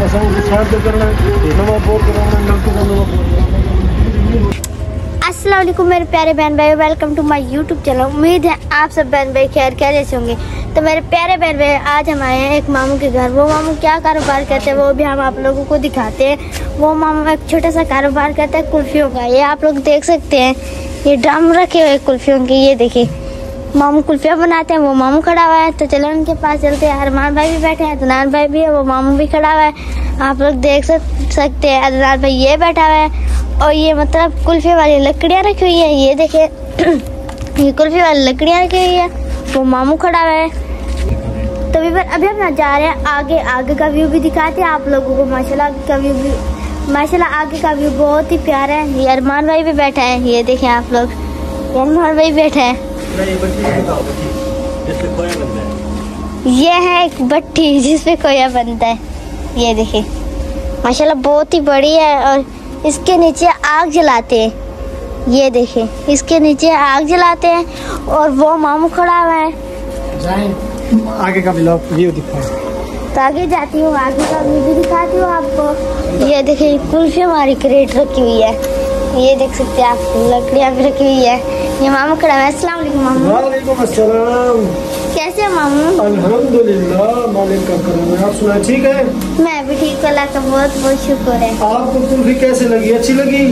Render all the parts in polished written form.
अस्सलाम वालेकुम मेरे प्यारे बहन भाई, welcome to my YouTube channel. उम्मीद है आप सब बहन भाई खैर जैसे होंगे। तो मेरे प्यारे बहन भाई, आज हम आए हैं एक मामू के घर। वो मामू क्या कारोबार करते हैं वो भी हम आप लोगों को दिखाते हैं। वो मामू एक छोटा सा कारोबार करता है कुल्फियों का। ये आप लोग देख सकते हैं, ये ड्रम रखे हुए कुल्फियों के। ये देखिए मामू कुल्फियाँ बनाते हैं। वो मामू खड़ा हुआ है, तो चलो उनके पास चलते हैं। अरमान भाई भी बैठे हैं, अदनान भाई भी है, वो मामू भी खड़ा हुआ है। आप लोग देख सकते हैं अदनान भाई ये बैठा हुआ है। और ये मतलब कुल्फी वाली लकड़ियाँ रखी हुई है। ये देखिए ये कुल्फी वाली लकड़ियाँ रखी हुई है। वो मामू खड़ा हुआ है। तो अभी हम जा रहे हैं आगे का व्यू भी दिखाते हैं आप लोगों को। माशाल्लाह आगे का व्यू बहुत ही प्यारा है। ये अरमान भाई भी बैठा है, ये देखें आप लोग, अरमान भाई बैठा है। ये है एक भट्टी जिसपे खोया बनता है। ये देखिए माशाल्लाह बहुत ही बड़ी है। और इसके नीचे आग जलाते हैं। ये देखें इसके नीचे आग जलाते हैं। और वो मामू खड़ा हुआ है। आगे का व्यू दिखाओ। तो आगे जाती हूँ, आगे का व्यू भी दिखाती हूँ आपको। ये देखिए कुल्फी हमारी क्रेट रखी हुई है। ये देख सकते हैं आप, लकड़ियाँ भी रखी हुई है। ये मामू खड़ा है। अस्सलाम वालेकुम मामू। वालेकुम अस्सलाम। कैसे है मामू? अल्हम्दुलिल्लाह, मालिक का करम है। आप सुना ठीक है? मैं भी ठीक, अल्लाह का बहुत बहुत शुक्र है। आपको कुल्फी कैसे लगी? अच्छी लगी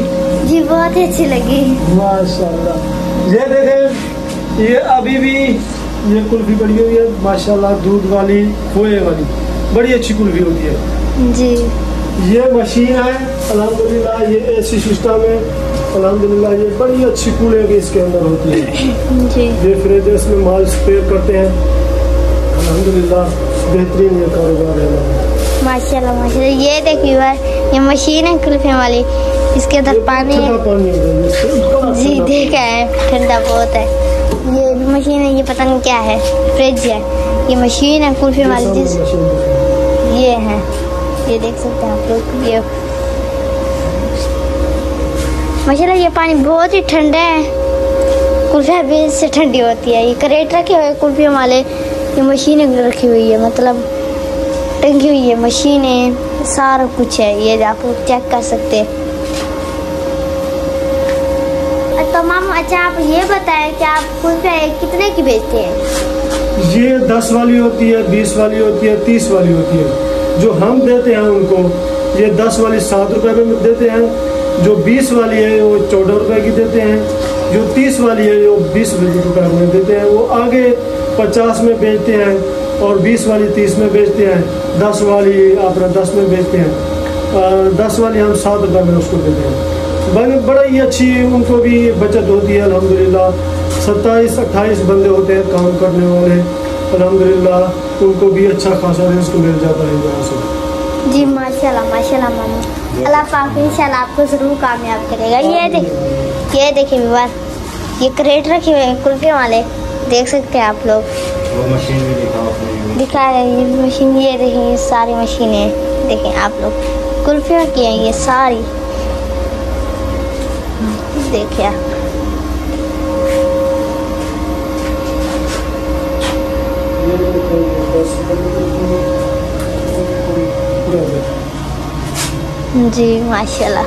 जी, बहुत ही अच्छी लगी माशाल्लाह। ये देखें, ये अभी भी ये कुल्फी बड़ी हुई है माशाल्लाह, दूध वाली खोए वाली बड़ी अच्छी कुल्फी होती है जी। ये मशीन है अल्हम्दुलिल्लाह, ये एसी सिस्टम है अल्हम्दुलिल्लाह। ये बड़ी अच्छी कूलें भी इसके अंदर होती है जी। ये फ्रिज इसमें माल स्पेयर करते हैं अल्हम्दुलिल्लाह। बेहतरीन ये कारोबार है माशाल्लाह माशाल्लाह। ये देखिए ये मशीन है कुल्फी वाली, इसके अंदर पानी जी देखा है, ठंडा बहुत है। ये मशीन है, ये पता नहीं क्या है, फ्रिज है। ये मशीन है कुल्फी वाली जिस ये है, ये देख सकते हैं आप लोग। ये माशाल्लाह ये पानी बहुत ही ठंडा है। कुल्फियाँ भी इससे ठंडी होती है। ये करेट रखे हुए कुल्फियों वाले, ये मशीनें रखी हुई है, मतलब टंगी हुई है मशीनें, सारा कुछ है। ये आप लोग चेक कर सकते हैं। तो मामू अच्छा आप ये बताएं कि आप कुल्फियाँ कितने की बेचते हैं? ये 10 वाली होती है, 20 वाली होती है, 30 वाली होती है। जो हम देते हैं उनको, ये 10 वाली 7 रुपए में देते हैं। जो 20 वाली है वो 14 रुपए की देते हैं। जो 30 वाली है वो 20 रुपए में देते हैं। वो आगे 50 में बेचते हैं और 20 वाली 30 में बेचते हैं। 10 वाली अपना 10 में बेचते हैं। 10 वाली हम 7 रुपए में उसको देते हैं। बड़ा ही अच्छी उनको भी बचत होती है अल्हम्दुलिल्लाह। 27-28 बंदे होते हैं काम करने वाले अल्हम्दुलिल्लाह। उनको भी अच्छा खासा रिस्क मिल जाता है यहाँ से जी। माशाल्लाह माशाल्लाह मामू, अल्लाह पाक इंशाल्लाह आपको जरूर कामयाब करेगा। ये देखिए विवाद, ये क्रेट रखे हुए हैं कुल्फी वाले, देख सकते हैं आप लोग। वो मशीन भी दिखा रहे हैं ये मशीन। ये देखिए ये सारी मशीनें देखें आप लोग, कुल्फियाँ की हैं ये सारी, देखिए। जी माशाल्लाह।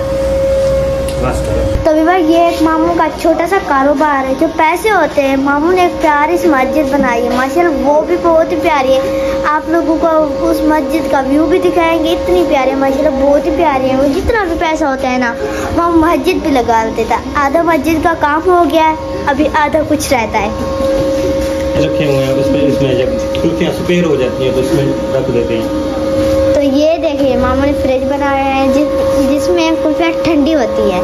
तो विवाह ये एक मामू का छोटा सा कारोबार है। जो पैसे होते हैं, मामू ने एक प्यारी सी मस्जिद बनाई है माशाल्लाह, वो भी बहुत ही प्यारी है। आप लोगों को उस मस्जिद का व्यू भी दिखाएंगे। इतनी प्यारी है माशाल्लाह, बहुत ही प्यारी है। वो जितना भी पैसा होता है ना, मामू मस्जिद भी लगा देता है। आधा मस्जिद का काम हो गया है, अभी आधा कुछ रहता है। रखे हुए हैं उसमें, इसमें जब कुल्फियाँ स्पेयर हो जाती हैं तो इसमें रख देते हैं। तो ये देखिए मामू ने फ्रिज बनाया है जिसमें कुल्फियाँ ठंडी होती है।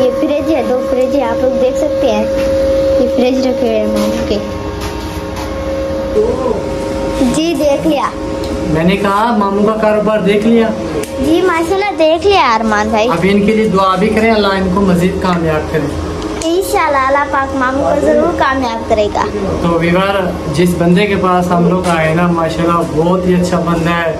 ये फ्रिज है, 2 फ्रिज है, आप लोग देख सकते हैं। ये फ्रिज रखे हुए हैं मामू के। जी देख लिया, मैंने कहा मामू का कारोबार देख लिया। जी माशाल्लाह देख लिया अरमान भाई। अभी इनके लिए दुआ भी करें, अल्लाह इनको मजीद कामयाब करे। इंशाल्लाह अल्लाह पाक मामू को जरूर कामयाब करेगा। तो विवार जिस बंदे के पास हम लोग आए ना, माशाल्लाह बहुत ही अच्छा बंदा है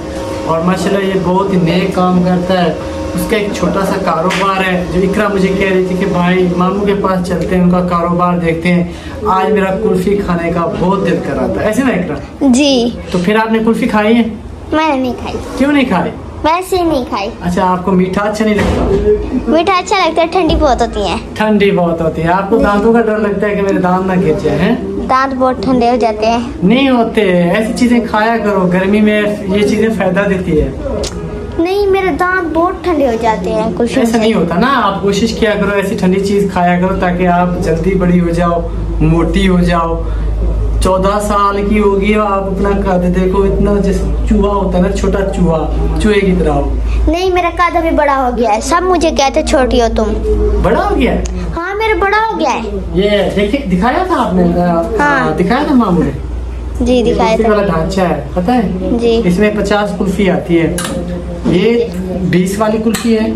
और माशाल्लाह ये बहुत ही नेक काम करता है। उसका एक छोटा सा कारोबार है। जो इकरा मुझे कह रही थी कि भाई मामू के पास चलते हैं, उनका कारोबार देखते हैं। आज मेरा कुल्फी खाने का बहुत दिल कर रहा था, ऐसे ना इकरा? जी। तो फिर आपने कुल्फी खाई है? मैंने नहीं खाई। क्यों नहीं खाई? वैसे ही नहीं खाई। अच्छा, आपको मीठा अच्छा नहीं लगता? मीठा अच्छा लगता है, ठंडी बहुत होती है। ठंडी बहुत होती है। आपको दांतों का डर लगता है कि मेरे दांत ना गिर जाए हैं? दांत बहुत ठंडे हो जाते हैं। नहीं होते, ऐसी चीजें खाया करो, गर्मी में ये चीजें फायदा देती है। नहीं, मेरे दांत बहुत ठंडे हो जाते हैं कुछ। ऐसा नहीं होता ना, आप कोशिश किया करो ऐसी ठंडी चीज खाया करो ताकि आप जल्दी बड़ी हो जाओ, मोटी हो जाओ। 14 साल की होगी और आप अपना कद देखो, इतना जैसे चूहा होता है ना, छोटा चूहा, चूहे की तरह हो। नहीं, मेरा कद अभी बड़ा हो गया है। सब मुझे कहते छोटी हो तुम। बड़ा हो गया है? हाँ, मेरा बड़ा हो गया है। ये देखिए, दिखाया था आपने? हाँ। दिखाया था मामू ने? जी, दिखाया कुल्फी था। वाला ढांचा है, पता है? जी। इसमें 50 कुल्फी आती है। ये 20 वाली कुल्फी है,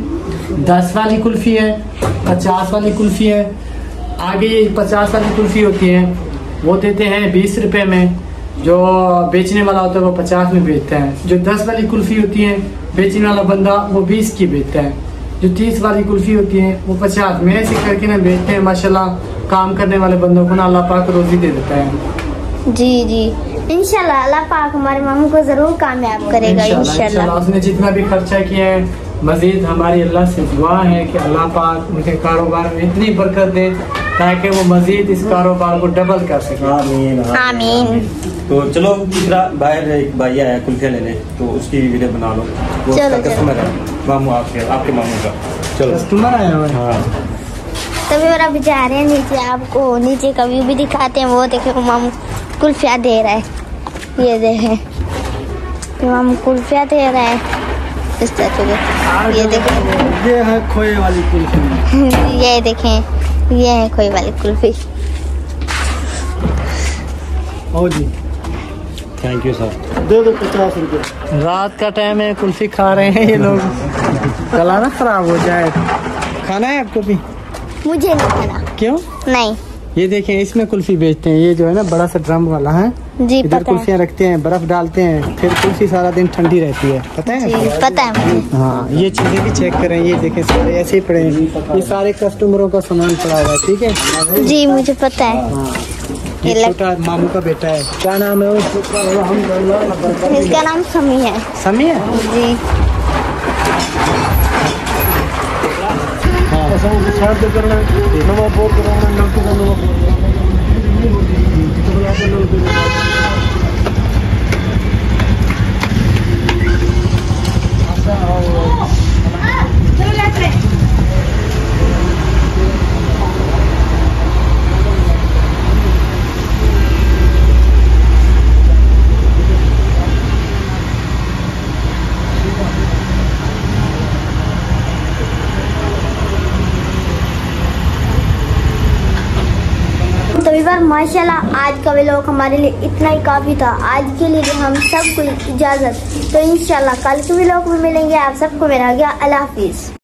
10 वाली कुल्फी है, 50 वाली कुल्फी है। आगे ये 50 वाली कुल्फी होती है, वो देते हैं 20 रुपए में। जो बेचने वाला होता है वो 50 में बेचता है। जो 10 वाली कुल्फी होती है, बेचने वाला बंदा वो 20 की बेचता है। जो 30 वाली कुल्फी होती है वो 50 में। ऐसे करके ना बेचते हैं। माशाल्लाह, काम करने वाले बंदों को ना अल्लाह पाक रोजी दे देता है। जी जी, इंशाल्लाह अल्लाह पाक हमारे मामू को जरूर कामयाब करेगा। इंशाल्लाह उसने जितना भी खर्चा किया है, मजीद हमारी अल्लाह से दुआ है कि अल्लाह पाक उनके कारोबार में इतनी बरकत दे ताकि वो मजीद इस कारोबार को डबल कर सके। आमीन आमीन। तो चलो, दूसरा बाहर एक भाई आया कुल्फियाँ लेने, तो उसकी वीडियो बना लो। वो चलो, उसका चलो। कस्टमर है, मामू आपके मामू का। चलो, कस्टमर आया हुआ है। हाँ, तभी और अभी जा रहे हैं नीचे। आपको नीचे का व्यू भी दिखाते हैं। वो देखे मामू कुल्फिया दे रहा है। ये देखे मामू कुल्फिया दे रहा है इस तरह के। ये देखें, ये है खोए वाली कुल्फी। ये देखें, ये है खोए वाली कुल्फी। आओ जी, थैंक यू सर। दे दो 50 रुपये। रात का टाइम है, कुल्फी खा रहे हैं ये लोग। गला ना खराब हो जाए। खाना है आपको भी? मुझे नहीं खाना। क्यों? नहीं। ये देखें, इसमें कुल्फी बेचते हैं। ये जो है ना बड़ा सा ड्रम वाला है, जी इधर पता है। कुल्फियाँ रखते हैं, बर्फ डालते हैं, फिर कुल्फी सारा दिन ठंडी रहती है, पता है? जी पता है मुझे। हाँ, ये चीजें भी चेक करें। ये देखें, सारे ऐसे ही पड़े हैं। ये सारे कस्टमरों का सामान पड़ा हुआ है, ठीक है? जी मुझे पता है। हाँ, ये छोटा मामू का बेटा है। क्या नाम है उसका? इसका नाम समी है। समी है? जी। तभी बार माशाल्लाह आज का व्लॉग हमारे लिए इतना ही काफ़ी था। आज के लिए हम सबको इजाज़त। तो इंशाल्लाह कल के व्लॉग में मिलेंगे। आप सबको मेरा गया अल्लाह हाफिज़।